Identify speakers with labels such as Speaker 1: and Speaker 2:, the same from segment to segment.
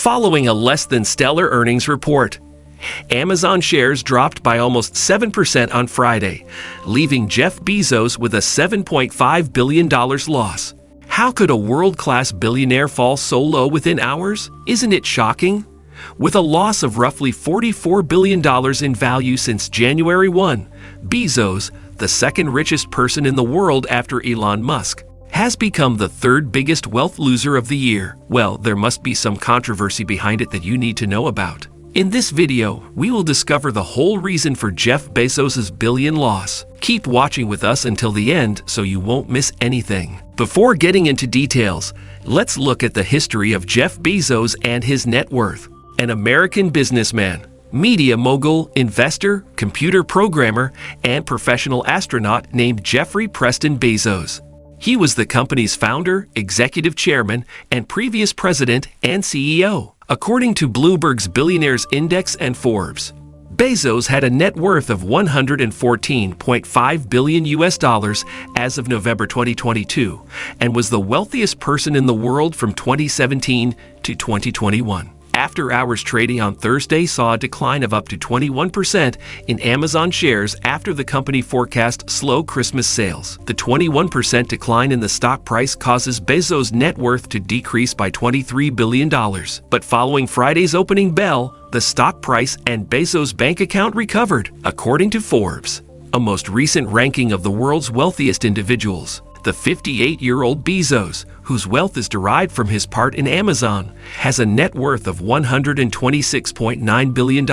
Speaker 1: Following a less than stellar earnings report, Amazon shares dropped by almost 7% on Friday, leaving Jeff Bezos with a $7.5 billion loss. How could a world-class billionaire fall so low within hours? Isn't it shocking? With a loss of roughly $44 billion in value since January 1, Bezos, the second richest person in the world after Elon Musk, has become the third biggest wealth loser of the year. Well, there must be some controversy behind it that you need to know about. In this video, we will discover the whole reason for Jeff Bezos' billion loss. Keep watching with us until the end so you won't miss anything. Before getting into details, let's look at the history of Jeff Bezos and his net worth. An American businessman, media mogul, investor, computer programmer, and professional astronaut named Jeffrey Preston Bezos. He was the company's founder, executive chairman, and previous president and CEO. According to Bloomberg's Billionaires Index and Forbes, Bezos had a net worth of $114.5 billion as of November 2022 and was the wealthiest person in the world from 2017 to 2021. After-hours trading on Thursday saw a decline of up to 21% in Amazon shares after the company forecast slow Christmas sales. The 21% decline in the stock price causes Bezos' net worth to decrease by $23 billion. But following Friday's opening bell, the stock price and Bezos' bank account recovered, according to Forbes, a most recent ranking of the world's wealthiest individuals. The 58-year-old Bezos, whose wealth is derived from his part in Amazon, has a net worth of $126.9 billion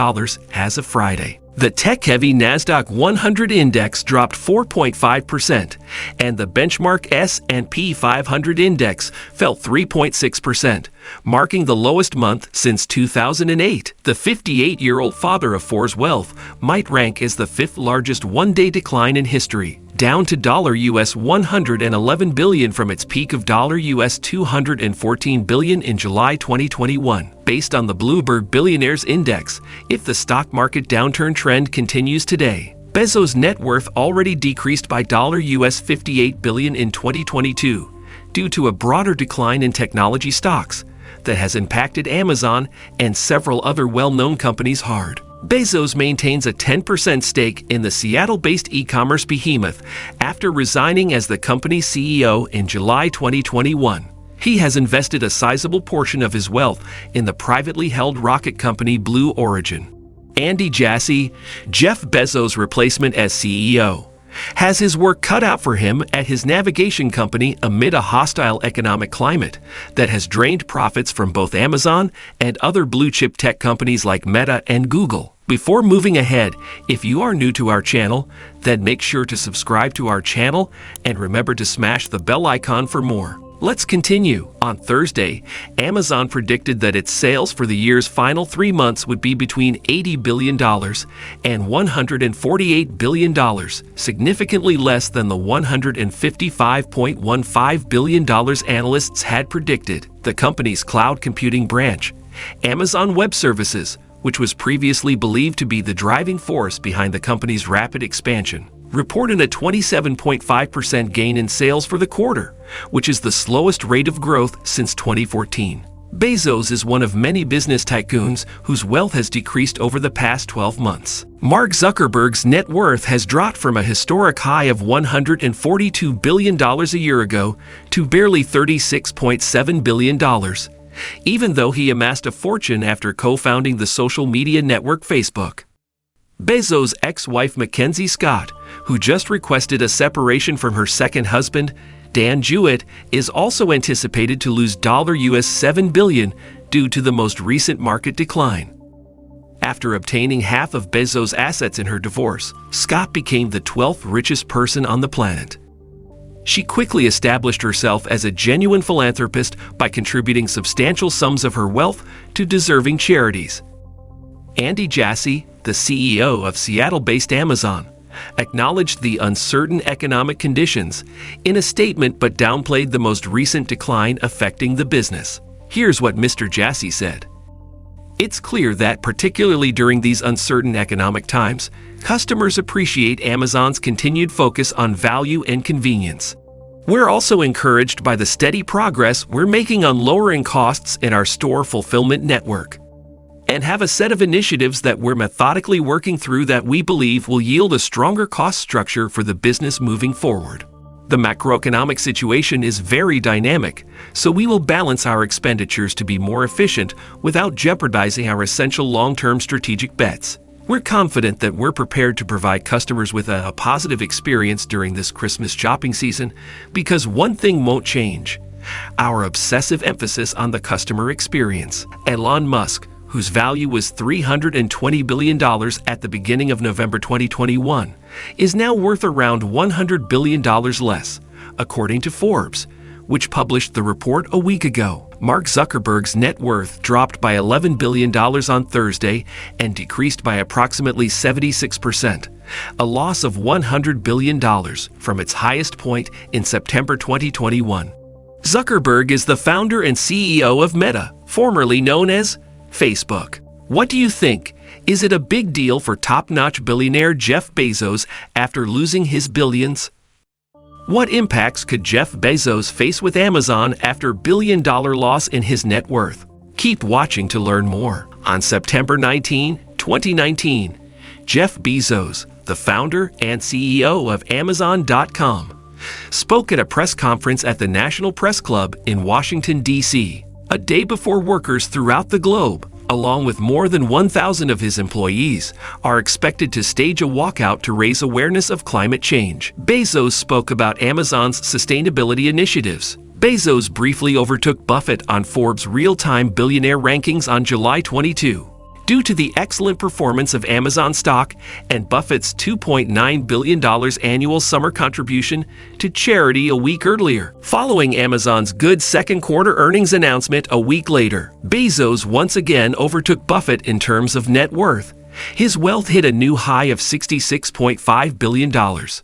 Speaker 1: as of Friday. The tech-heavy NASDAQ 100 index dropped 4.5%, and the benchmark S&P 500 index fell 3.6%, marking the lowest month since 2008. The 58-year-old father of four's wealth might rank as the fifth largest one-day decline in history, down to $111 billion from its peak of $214 billion in July 2021. Based on the Bloomberg Billionaires Index, if the stock market downturn trend continues today, Bezos' net worth already decreased by $58 billion in 2022 due to a broader decline in technology stocks that has impacted Amazon and several other well-known companies hard. Bezos maintains a 10% stake in the Seattle-based e-commerce behemoth after resigning as the company's CEO in July 2021. He has invested a sizable portion of his wealth in the privately held rocket company Blue Origin. Andy Jassy, Jeff Bezos' replacement as CEO, has his work cut out for him at his navigation company amid a hostile economic climate that has drained profits from both Amazon and other blue-chip tech companies like Meta and Google. Before moving ahead, if you are new to our channel, then make sure to subscribe to our channel and remember to smash the bell icon for more. Let's continue. On Thursday, Amazon predicted that its sales for the year's final 3 months would be between $80 billion and $148 billion, significantly less than the $155.15 billion analysts had predicted. The company's cloud computing branch, Amazon Web Services, which was previously believed to be the driving force behind the company's rapid expansion, reported a 27.5% gain in sales for the quarter, which is the slowest rate of growth since 2014. Bezos is one of many business tycoons whose wealth has decreased over the past 12 months. Mark Zuckerberg's net worth has dropped from a historic high of $142 billion a year ago to barely $36.7 billion, even though he amassed a fortune after co-founding the social media network Facebook. Bezos' ex-wife Mackenzie Scott, who just requested a separation from her second husband, Dan Jewett, is also anticipated to lose $7 billion due to the most recent market decline. After obtaining half of Bezos' assets in her divorce, Scott became the 12th richest person on the planet. She quickly established herself as a genuine philanthropist by contributing substantial sums of her wealth to deserving charities. Andy Jassy, the CEO of Seattle-based Amazon, acknowledged the uncertain economic conditions in a statement but downplayed the most recent decline affecting the business. Here's what Mr. Jassy said. It's clear that, particularly during these uncertain economic times, customers appreciate Amazon's continued focus on value and convenience. We're also encouraged by the steady progress we're making on lowering costs in our store fulfillment network, and have a set of initiatives that we're methodically working through that we believe will yield a stronger cost structure for the business moving forward. The macroeconomic situation is very dynamic, so we will balance our expenditures to be more efficient without jeopardizing our essential long-term strategic bets. We're confident that we're prepared to provide customers with a positive experience during this Christmas shopping season because one thing won't change: our obsessive emphasis on the customer experience. Elon Musk, whose value was $320 billion at the beginning of November 2021, is now worth around $100 billion less, according to Forbes, which published the report a week ago. Mark Zuckerberg's net worth dropped by $11 billion on Thursday and decreased by approximately 76%, a loss of $100 billion from its highest point in September 2021. Zuckerberg is the founder and CEO of Meta, formerly known as Facebook. What do you think? Is it a big deal for top-notch billionaire Jeff Bezos after losing his billions? What impacts could Jeff Bezos face with Amazon after billion-dollar loss in his net worth? Keep watching to learn more. On September 19, 2019, Jeff Bezos, the founder and CEO of Amazon.com, spoke at a press conference at the National Press Club in Washington, D.C., a day before workers throughout the globe, along with more than 1,000 of his employees, are expected to stage a walkout to raise awareness of climate change. Bezos spoke about Amazon's sustainability initiatives. Bezos briefly overtook Buffett on Forbes' real-time billionaire rankings on July 22, due to the excellent performance of Amazon stock and Buffett's $2.9 billion annual summer contribution to charity a week earlier. Following Amazon's good second quarter earnings announcement a week later, Bezos once again overtook Buffett in terms of net worth. His wealth hit a new high of $66.5 billion.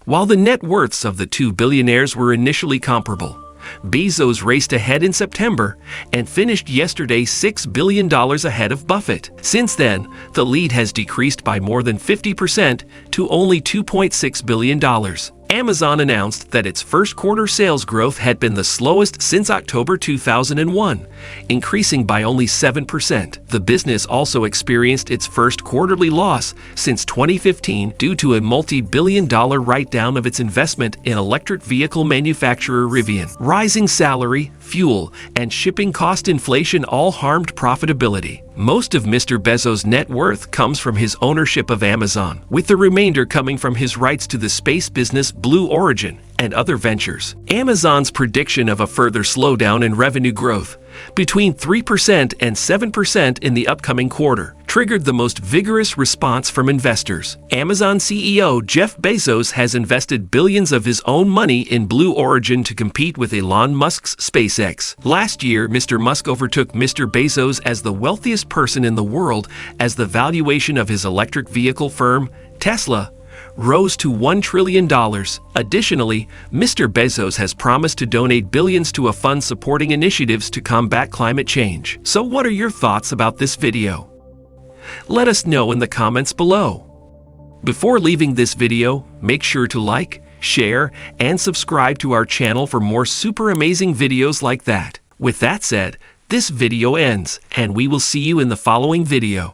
Speaker 1: While the net worths of the two billionaires were initially comparable, Bezos raced ahead in September and finished yesterday $6 billion ahead of Buffett. Since then, the lead has decreased by more than 50% to only $2.6 billion. Amazon announced that its first quarter sales growth had been the slowest since October 2001, increasing by only 7%. The business also experienced its first quarterly loss since 2015 due to a multi-billion-dollar write-down of its investment in electric vehicle manufacturer Rivian. Rising salary, fuel, and shipping cost inflation all harmed profitability. Most of Mr. Bezos' net worth comes from his ownership of Amazon, with the remainder coming from his rights to the space business Blue Origin and other ventures. Amazon's prediction of a further slowdown in revenue growth, between 3% and 7% in the upcoming quarter, triggered the most vigorous response from investors. Amazon CEO Jeff Bezos has invested billions of his own money in Blue Origin to compete with Elon Musk's SpaceX. Last year, Mr. Musk overtook Mr. Bezos as the wealthiest person in the world as the valuation of his electric vehicle firm, Tesla, rose to $1 trillion. Additionally, Mr. Bezos has promised to donate billions to a fund supporting initiatives to combat climate change. So what are your thoughts about this video? Let us know in the comments below. Before leaving this video, make sure to like, share, and subscribe to our channel for more super amazing videos like that. With that said, this video ends, and we will see you in the following video.